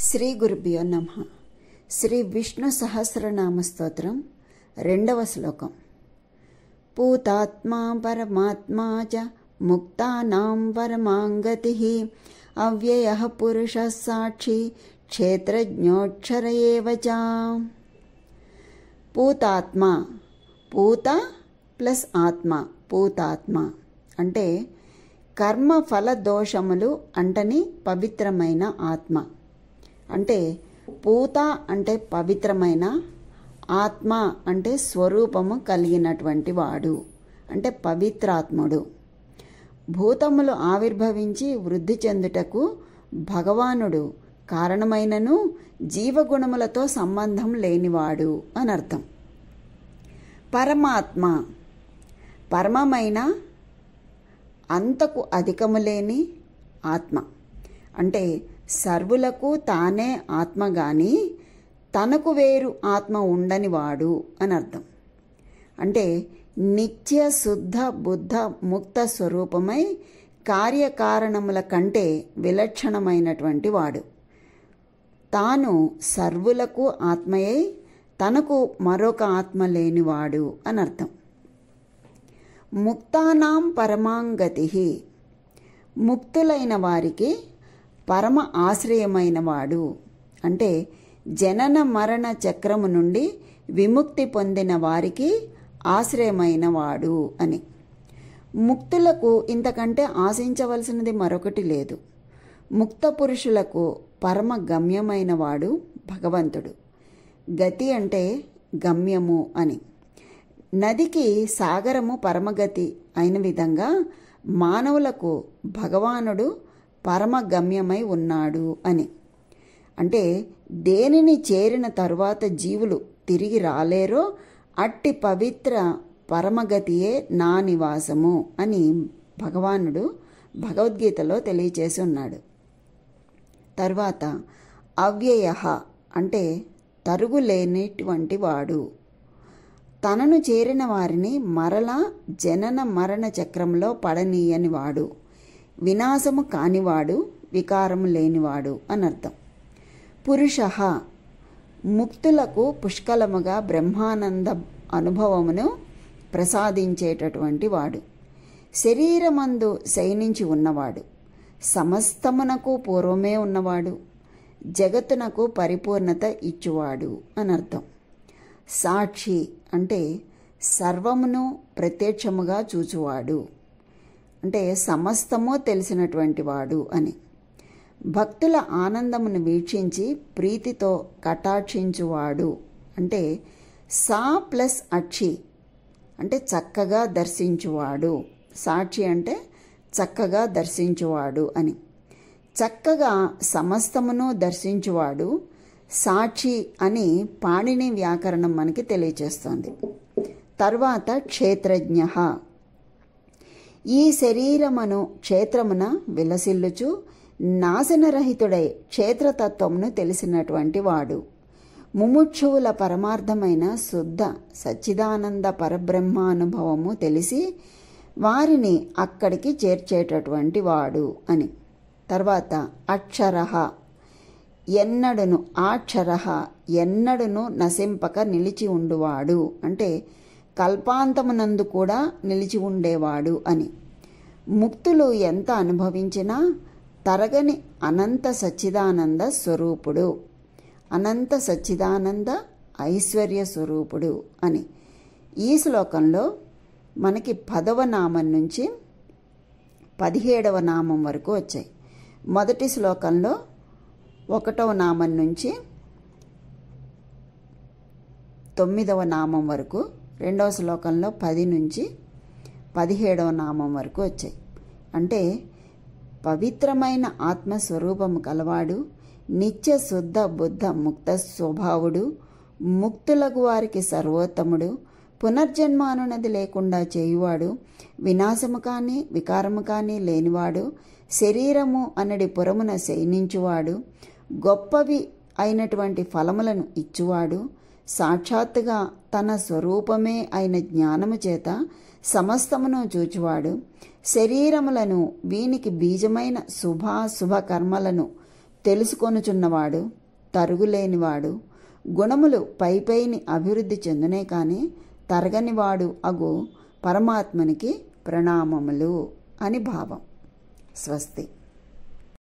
శ్రీ గురుభ్యో నమః. శ్రీ విష్ణు సహస్రనామ స్తోత్రం 2వ శ్లోకం. పూతాత్మా పరమాత్మా చ ముక్తానాం పరమాంగతిః అవ్యయః పురుషः సాక్షి క్షేత్రజ్ఞోక్షర ఏవ చ. పూతాత్మ, పూత ప్లస్ ఆత్మ, పూతాత్మ అంటే కర్మ ఫల దోషములు అంటని పవిత్రమైన ఆత్మ. అంటే పూత అంటే పవిత్రమైన, ఆత్మ అంటే స్వరూపము కలిగినటువంటి వాడు, అంటే పవిత్రాత్ముడు. భూతములు ఆవిర్భవించి వృద్ధి చెందుటకు భగవానుడు కారణమైనను జీవగుణములతో సంబంధం లేనివాడు అని అర్థం. పరమాత్మ, పరమమైన అంతకు అధికము లేని ఆత్మ. అంటే సర్వులకు తానే ఆత్మ గాని తనకు వేరు ఆత్మ ఉండని వాడు అని అర్థం. అంటే నిత్య శుద్ధ బుద్ధ ముక్త స్వరూపమై కార్యకారణముల కంటే విలక్షణమైనటువంటి వాడు. తాను సర్వులకు ఆత్మయై తనకు మరొక ఆత్మ లేనివాడు అని అర్థం. ముక్తానాం పరమాంగతిః, ముక్తులైన వారికి పరమ ఆశ్రయమైన వాడు. అంటే జనన మరణ చక్రము నుండి విముక్తి పొందిన వారికి ఆశ్రయమైన వాడు అని. ముక్తులకు ఇంతకంటే ఆశించవలసినది మరొకటి లేదు. ముక్త పురుషులకు పరమ గమ్యమైన వాడు భగవంతుడు. గతి అంటే గమ్యము అని. నదికి సాగరము పరమగతి అయిన విధంగా మానవులకు భగవానుడు పరమగమ్యమై ఉన్నాడు అని. అంటే దేనిని చేరిన తరువాత జీవులు తిరిగి రాలేరో అట్టి పవిత్ర పరమగతియే నా నివాసము అని భగవానుడు భగవద్గీతలో తెలియచేసి ఉన్నాడు. తర్వాత అవ్యయః అంటే తరుగులేనిటువంటి వాడు. తనను చేరిన వారిని మరలా జనన మరణ చక్రంలో పడనీయని వాడు, వినాశము కానివాడు, వికారము లేనివాడు అని అర్థం. పురుషః ముక్తులకు పుష్కలముగా బ్రహ్మానంద అనుభవమును ప్రసాదించేటటువంటి వాడు. శరీరమందు శయనించి ఉన్నవాడు, సమస్తమునకు పూర్వమే ఉన్నవాడు, జగత్తునకు పరిపూర్ణత ఇచ్చువాడు అని అర్థం. సాక్షి అంటే సర్వమును ప్రత్యక్షముగా చూచువాడు, అంటే సమస్తము తెలిసినటువంటి వాడు అని. భక్తుల ఆనందమును వీక్షించి ప్రీతితో కటాక్షించువాడు. అంటే సా ప్లస్ అక్షి అంటే చక్కగా దర్శించువాడు. సాక్షి అంటే చక్కగా దర్శించువాడు అని. చక్కగా సమస్తమును దర్శించువాడు సాక్షి అని పాణిని వ్యాకరణం మనకి తెలియచేస్తోంది. తర్వాత క్షేత్రజ్ఞః, ఈ శరీరమును క్షేత్రమున విలసిల్లుచు నాశనరహితుడై క్షేత్రతత్వమును తెలిసినటువంటి వాడు. ముముక్షువుల పరమార్థమైన శుద్ధ సచ్చిదానంద పరబ్రహ్మానుభవము తెలిసి వారిని అక్కడికి చేర్చేటటువంటి వాడు అని. తర్వాత అక్షరః, ఎన్నడును ఆక్షరః ఎన్నడును నశింపక నిలిచి ఉండువాడు. అంటే కల్పాంతమునందు కూడా నిలిచి ఉండేవాడు అని. ముక్తులు ఎంత అనుభవించినా తరగని అనంత సచ్చిదానంద స్వరూపుడు, అనంత సచ్చిదానంద ఐశ్వర్య స్వరూపుడు అని. ఈ శ్లోకంలో మనకి 10వ నామం నుంచి 17వ నామం వరకు వచ్చాయి. మొదటి శ్లోకంలో 1వ నామం నుంచి 9వ నామం వరకు, 2వ శ్లోకంలో 10 నుంచి 17వ నామం వరకు వచ్చాయి. అంటే పవిత్రమైన ఆత్మస్వరూపము కలవాడు, నిత్య శుద్ధ బుద్ధ ముక్త స్వభావుడు, ముక్తులకు వారికి సర్వోత్తముడు, పునర్జన్మ అనునది లేకుండా చేయువాడు, వినాశము కానీ వికారము కానీ లేనివాడు, శరీరము అనడి పురమున శయనించువాడు, గొప్పవి అయినటువంటి ఫలములను ఇచ్చువాడు, సాక్షాత్తుగా తన స్వరూపమే అయిన జ్ఞానము చేత సమస్తమును చూచువాడు, శరీరములను వీనికి బీజమైన శుభాశుభ కర్మలను తెలుసుకొనుచున్నవాడు, తరుగులేనివాడు, గుణములు పైపైని అభివృద్ధి చెందునే కానీ తరగనివాడు అగు పరమాత్మనికి ప్రణామములు అని భావం. స్వస్తి.